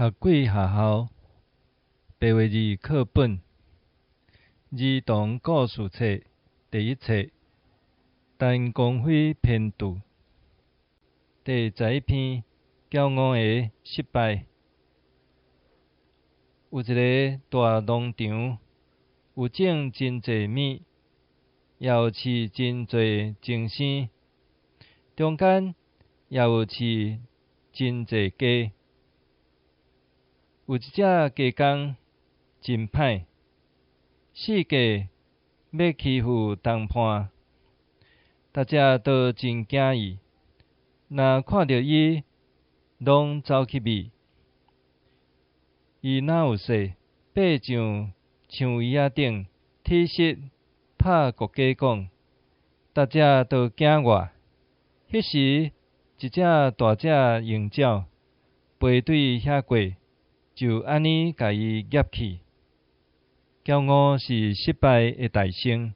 学贵学校白话字课本儿童故事册第一册陈光辉编著第11篇骄傲的失败。有一个大农场，有种真侪米，也有饲真侪精生，中间也有饲真侪鸡。有一只鸡公真歹，四界要欺负同伴，大家都真惊伊，若看到伊，拢走去咪。伊若有说，爬上墙椅仔顶，铁石拍国鸡讲，大家都惊我。迄时，一只大只鹰鸟飞对遐过，就安尼甲伊夹去。骄傲是失败的大先。